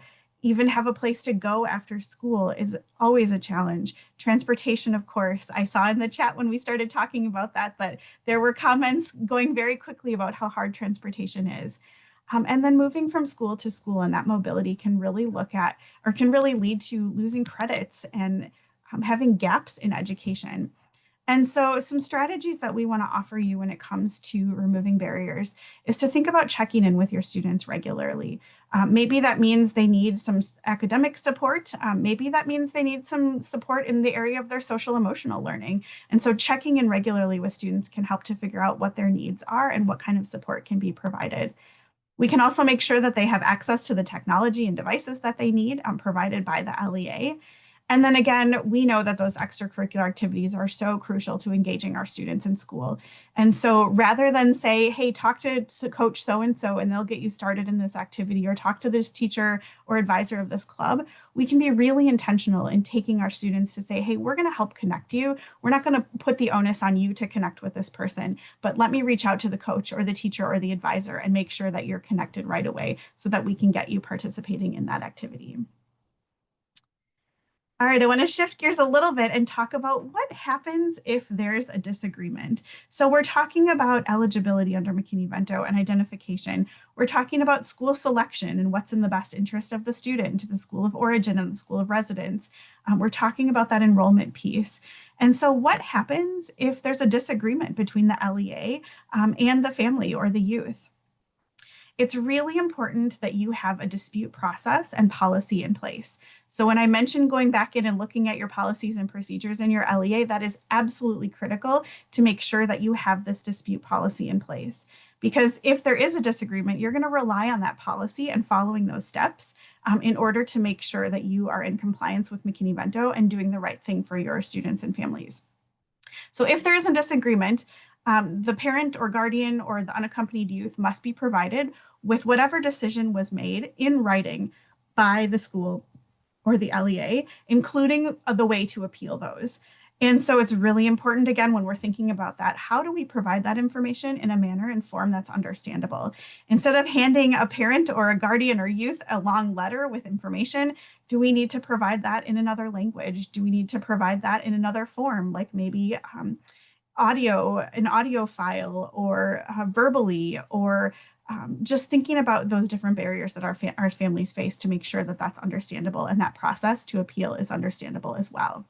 even have a place to go after school is always a challenge. Transportation, of course. I saw in the chat when we started talking about that there were comments going very quickly about how hard transportation is. And then moving from school to school, and that mobility can really lead to losing credits and having gaps in education. And so some strategies that we want to offer you when it comes to removing barriers is to think about checking in with your students regularly. Maybe that means they need some academic support. Maybe that means they need some support in the area of their social emotional learning. And so checking in regularly with students can help to figure out what their needs are and what kind of support can be provided. We can also make sure that they have access to the technology and devices that they need provided by the LEA. And then again, we know that those extracurricular activities are so crucial to engaging our students in school. And so rather than say, hey, talk to coach so-and-so and they'll get you started in this activity, or talk to this teacher or advisor of this club, we can be really intentional in taking our students to say, hey, we're going to help connect you. We're not going to put the onus on you to connect with this person, but let me reach out to the coach or the teacher or the advisor and make sure that you're connected right away so that we can get you participating in that activity. All right, I want to shift gears a little bit and talk about what happens if there's a disagreement. So we're talking about eligibility under McKinney-Vento and identification. We're talking about school selection and what's in the best interest of the student, the school of origin and the school of residence. We're talking about that enrollment piece. And so what happens if there's a disagreement between the LEA and the family or the youth? It's really important that you have a dispute process and policy in place. So when I mentioned going back in and looking at your policies and procedures in your LEA, that is absolutely critical to make sure that you have this dispute policy in place. Because if there is a disagreement, you're going to rely on that policy and following those steps in order to make sure that you are in compliance with McKinney-Vento and doing the right thing for your students and families. So if there is a disagreement, the parent or guardian or the unaccompanied youth must be provided with whatever decision was made in writing by the school or the LEA, including the way to appeal those. And so it's really important, again, when we're thinking about that, how do we provide that information in a manner and form that's understandable? Instead of handing a parent or a guardian or youth a long letter with information, do we need to provide that in another language? Do we need to provide that in another form, like maybe an audio file, or verbally, or just thinking about those different barriers that our families face to make sure that that's understandable and that process to appeal is understandable as well.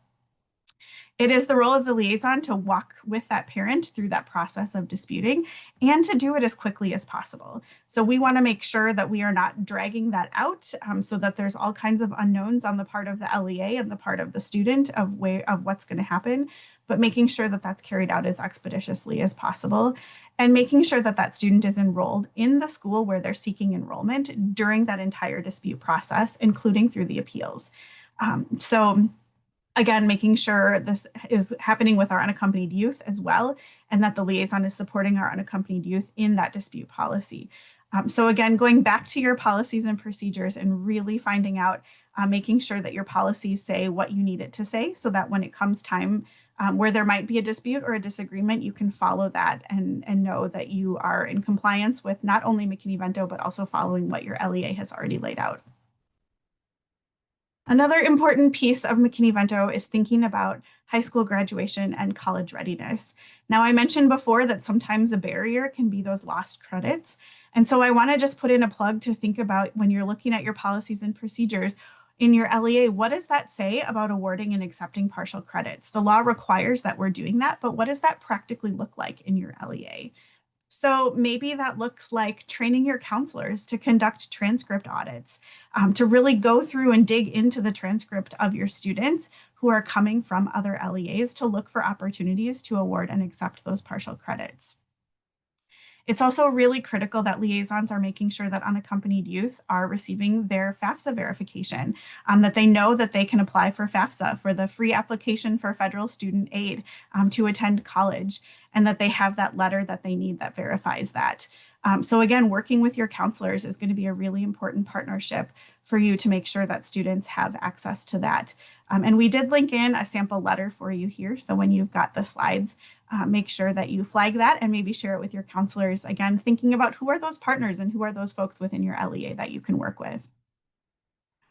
It is the role of the liaison to walk with that parent through that process of disputing and to do it as quickly as possible. So we want to make sure that we are not dragging that out so that there's all kinds of unknowns on the part of the LEA and the part of the student of what's going to happen, but making sure that that's carried out as expeditiously as possible and making sure that that student is enrolled in the school where they're seeking enrollment during that entire dispute process, including through the appeals. So again, making sure this is happening with our unaccompanied youth as well, and that the liaison is supporting our unaccompanied youth in that dispute policy. So again, going back to your policies and procedures and really finding out, making sure that your policies say what you need it to say so that when it comes time where there might be a dispute or a disagreement, you can follow that and know that you are in compliance with not only McKinney-Vento, but also following what your LEA has already laid out. Another important piece of McKinney-Vento is thinking about high school graduation and college readiness. Now, I mentioned before that sometimes a barrier can be those lost credits. And so I want to just put in a plug to think about when you're looking at your policies and procedures in your LEA, what does that say about awarding and accepting partial credits? The law requires that we're doing that, but what does that practically look like in your LEA? So maybe that looks like training your counselors to conduct transcript audits, to really go through and dig into the transcript of your students who are coming from other LEAs to look for opportunities to award and accept those partial credits. It's also really critical that liaisons are making sure that unaccompanied youth are receiving their FAFSA verification, that they know that they can apply for FAFSA, for the free application for federal student aid to attend college, and that they have that letter that they need that verifies that. So again, working with your counselors is going to be a really important partnership for you to make sure that students have access to that. And we did link in a sample letter for you here. So when you've got the slides, make sure that you flag that and maybe share it with your counselors. Again, thinking about who are those partners and who are those folks within your LEA that you can work with.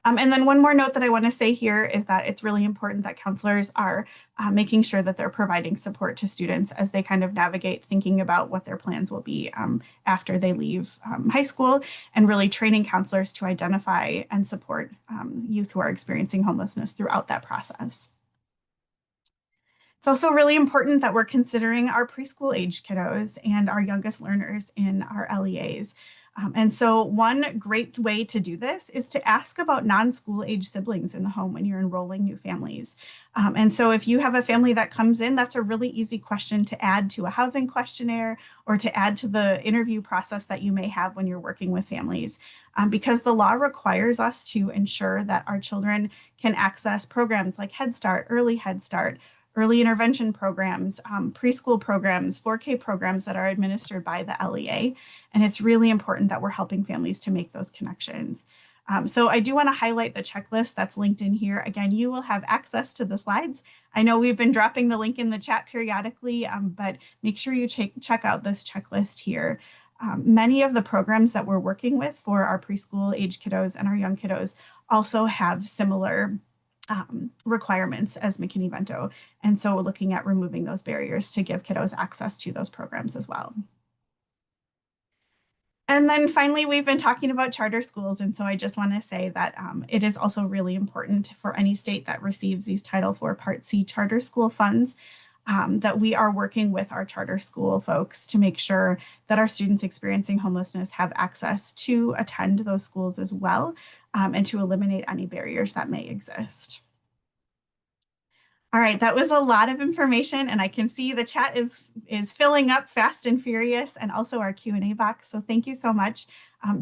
And then one more note that I want to say here is that it's really important that counselors are making sure that they're providing support to students as they kind of navigate thinking about what their plans will be after they leave high school, and really training counselors to identify and support youth who are experiencing homelessness throughout that process. It's also really important that we're considering our preschool age kiddos and our youngest learners in our LEAs. And so one great way to do this is to ask about non-school age siblings in the home when you're enrolling new families. And so if you have a family that comes in, that's a really easy question to add to a housing questionnaire or to add to the interview process that you may have when you're working with families. Because the law requires us to ensure that our children can access programs like Head Start, Early Head Start, early intervention programs, preschool programs, 4K programs that are administered by the LEA. And it's really important that we're helping families to make those connections. So I do want to highlight the checklist that's linked in here. Again, you will have access to the slides. I know we've been dropping the link in the chat periodically, but make sure you check out this checklist here. Many of the programs that we're working with for our preschool age kiddos and our young kiddos also have similar requirements as McKinney-Vento. And so we're looking at removing those barriers to give kiddos access to those programs as well. And then finally, we've been talking about charter schools. And so I just want to say that it is also really important for any state that receives these Title IV Part C charter school funds that we are working with our charter school folks to make sure that our students experiencing homelessness have access to attend those schools as well, and to eliminate any barriers that may exist. All right, that was a lot of information, and I can see the chat is filling up fast and furious, and also our Q&A box. So thank you so much.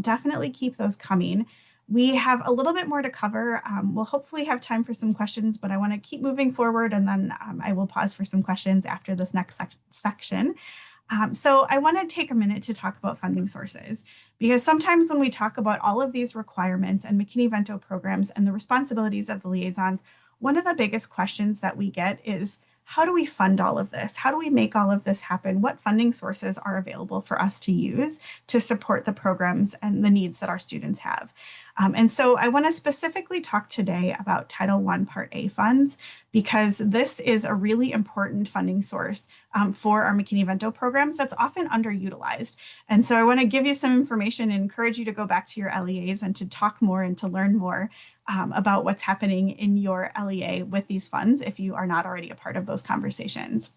Definitely keep those coming. We have a little bit more to cover. We'll hopefully have time for some questions, but I want to keep moving forward, and then I will pause for some questions after this next section. So I want to take a minute to talk about funding sources, because sometimes when we talk about all of these requirements and McKinney-Vento programs and the responsibilities of the liaisons, one of the biggest questions that we get is, how do we fund all of this? How do we make all of this happen? What funding sources are available for us to use to support the programs and the needs that our students have? And so I want to specifically talk today about Title I Part A funds, because this is a really important funding source for our McKinney-Vento programs that's often underutilized. And so I want to give you some information and encourage you to go back to your LEAs and to talk more and to learn more about what's happening in your LEA with these funds if you are not already a part of those conversations.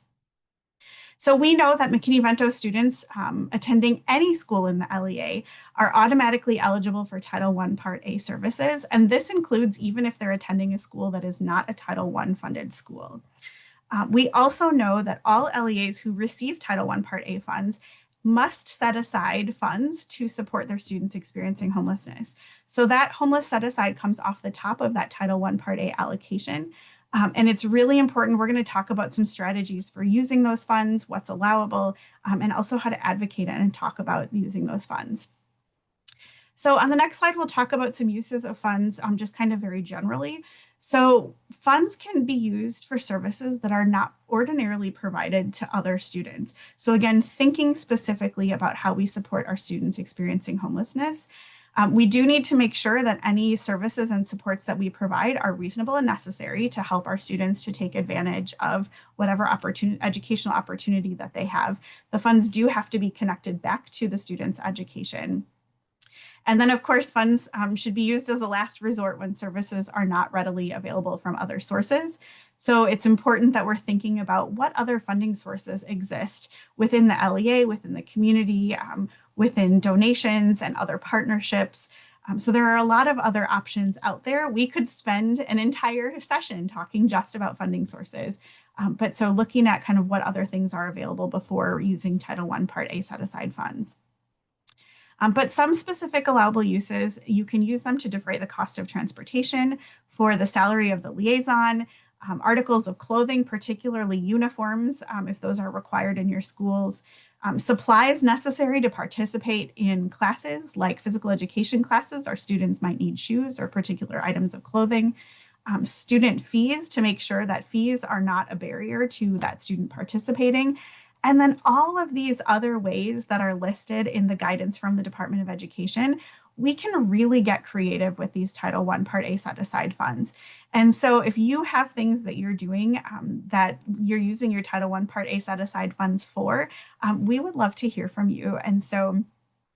So we know that McKinney-Vento students attending any school in the LEA are automatically eligible for Title I Part A services, and this includes even if they're attending a school that is not a Title I funded school. We also know that all LEAs who receive Title I Part A funds must set aside funds to support their students experiencing homelessness. So that homeless set aside comes off the top of that Title I Part A allocation. And it's really important. We're going to talk about some strategies for using those funds, what's allowable, and also how to advocate and talk about using those funds. So on the next slide, we'll talk about some uses of funds just kind of very generally. So funds can be used for services that are not ordinarily provided to other students. So again, thinking specifically about how we support our students experiencing homelessness. We do need to make sure that any services and supports that we provide are reasonable and necessary to help our students to take advantage of whatever educational opportunity that they have. The funds do have to be connected back to the student's education. And then, of course, funds should be used as a last resort when services are not readily available from other sources. So it's important that we're thinking about what other funding sources exist within the LEA, within the community, within donations and other partnerships. So there are a lot of other options out there. We could spend an entire session talking just about funding sources. But so looking at kind of what other things are available before using Title I Part A set aside funds. But some specific allowable uses, you can use them to defray the cost of transportation for the salary of the liaison, articles of clothing, particularly uniforms, if those are required in your schools, supplies necessary to participate in classes like physical education classes. Our students might need shoes or particular items of clothing, student fees to make sure that fees are not a barrier to that student participating. And then all of these other ways that are listed in the guidance from the Department of Education, we can really get creative with these Title I Part A set aside funds. And so if you have things that you're doing that you're using your Title I Part A set aside funds for, we would love to hear from you. And so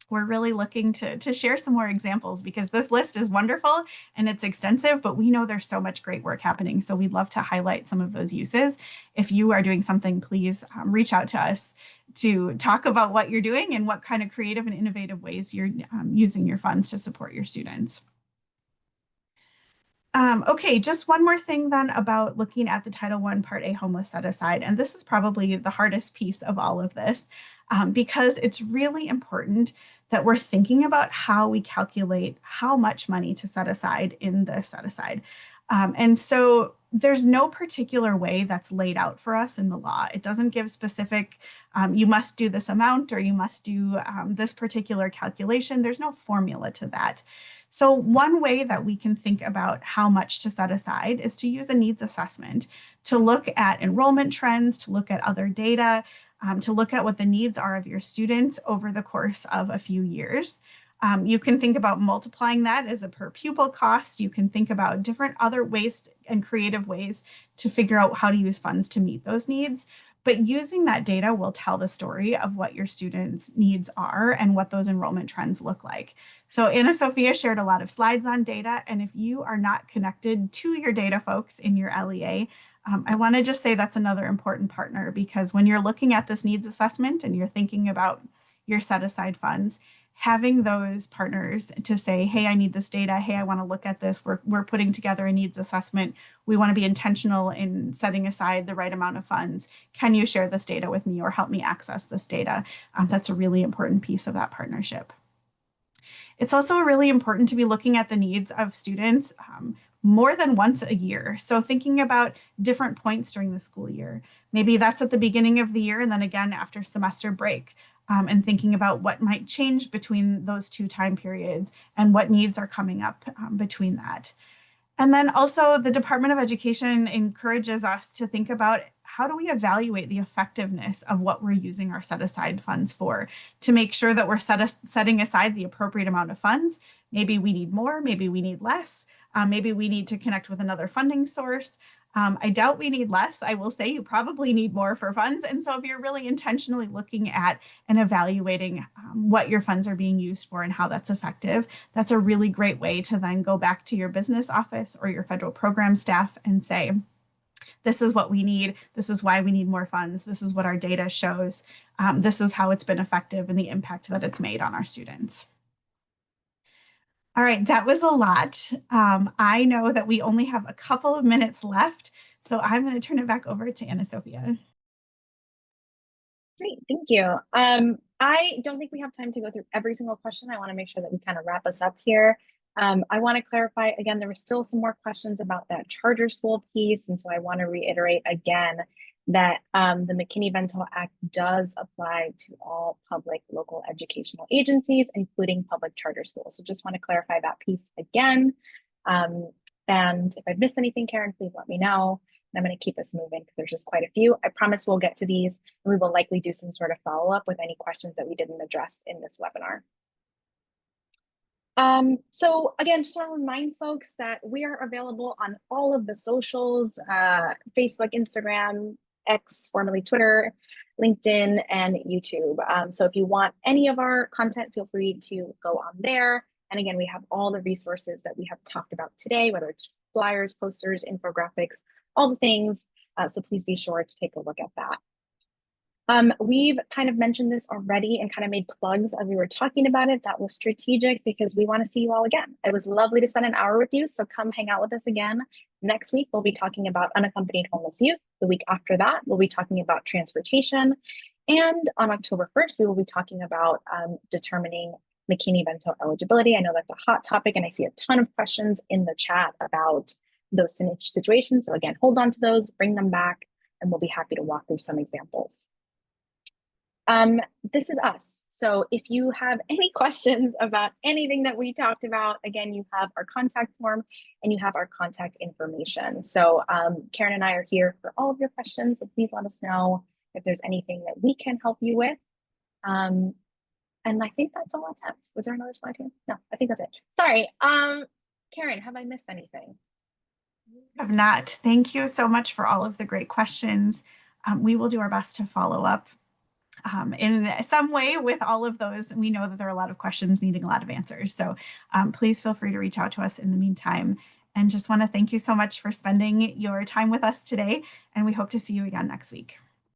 we're really looking to share some more examples because this list is wonderful and it's extensive, but we know there's so much great work happening. So we'd love to highlight some of those uses. If you are doing something, please reach out to us to talk about what you're doing and what kind of creative and innovative ways you're using your funds to support your students. Okay, just one more thing then about looking at the Title I Part A homeless set aside. And this is probably the hardest piece of all of this because it's really important that we're thinking about how we calculate how much money to set aside in the set aside. And so there's no particular way that's laid out for us in the law. It doesn't give specific, you must do this amount or you must do this particular calculation. There's no formula to that. So one way that we can think about how much to set aside is to use a needs assessment to look at enrollment trends, to look at other data, to look at what the needs are of your students over the course of a few years. You can think about multiplying that as a per pupil cost. You can think about different other ways and creative ways to figure out how to use funds to meet those needs. But using that data will tell the story of what your students' needs are and what those enrollment trends look like. So Anna Sophia shared a lot of slides on data. And if you are not connected to your data folks in your LEA, I want to just say that's another important partner because when you're looking at this needs assessment and you're thinking about your set aside funds, having those partners to say, hey, I need this data. Hey, I want to look at this. We're putting together a needs assessment. We want to be intentional in setting aside the right amount of funds. Can you share this data with me or help me access this data? That's a really important piece of that partnership. It's also really important to be looking at the needs of students more than once a year. So thinking about different points during the school year. Maybe that's at the beginning of the year and then again after semester break. And thinking about what might change between those two time periods and what needs are coming up between that. And then also the Department of Education encourages us to think about how do we evaluate the effectiveness of what we're using our set aside funds for to make sure that we're setting aside the appropriate amount of funds. Maybe we need more, maybe we need less, maybe we need to connect with another funding source. I doubt we need less. I will say you probably need more for funds. And so if you're really intentionally looking at and evaluating what your funds are being used for and how that's effective, that's a really great way to then go back to your business office or your federal program staff and say, this is what we need. This is why we need more funds. This is what our data shows. This is how it's been effective and the impact that it's made on our students. All right, that was a lot. I know that we only have a couple of minutes left, so I'm going to turn it back over to Anna Sophia. Great, thank you. I don't think we have time to go through every single question. I want to make sure that we kind of wrap us up here. I want to clarify again, there were still some more questions about that charter school piece. And so I want to reiterate again that the McKinney-Vento Act does apply to all public local educational agencies, including public charter schools. So just want to clarify that piece again. And if I've missed anything, Karen, please let me know. And I'm going to keep us moving because there's just quite a few. I promise we'll get to these and we will likely do some sort of follow-up with any questions that we didn't address in this webinar. So again, just want to remind folks that we are available on all of the socials, Facebook, Instagram, X, formerly Twitter, LinkedIn, and YouTube. So if you want any of our content, feel free to go on there. And again, we have all the resources that we have talked about today, whether it's flyers, posters, infographics, all the things. So please be sure to take a look at that. We've kind of mentioned this already and kind of made plugs as we were talking about it. That was strategic because we want to see you all again. It was lovely to spend an hour with you. So come hang out with us again. Next week, we'll be talking about unaccompanied homeless youth. The week after that, we'll be talking about transportation. And on October 1st, we will be talking about determining McKinney-Vento eligibility. I know that's a hot topic and I see a ton of questions in the chat about those situations. So again, hold on to those, bring them back, and we'll be happy to walk through some examples. This is us. So if you have any questions about anything that we talked about, again, you have our contact form and you have our contact information. So Karen and I are here for all of your questions. So please let us know if there's anything that we can help you with. And I think that's all I have. Was there another slide here? No, I think that's it. Sorry. Karen, have I missed anything? I have not. Thank you so much for all of the great questions. We will do our best to follow up. in some way with all of those. We know that there are a lot of questions needing a lot of answers. So please feel free to reach out to us in the meantime. And just want to thank you so much for spending your time with us today. And we hope to see you again next week.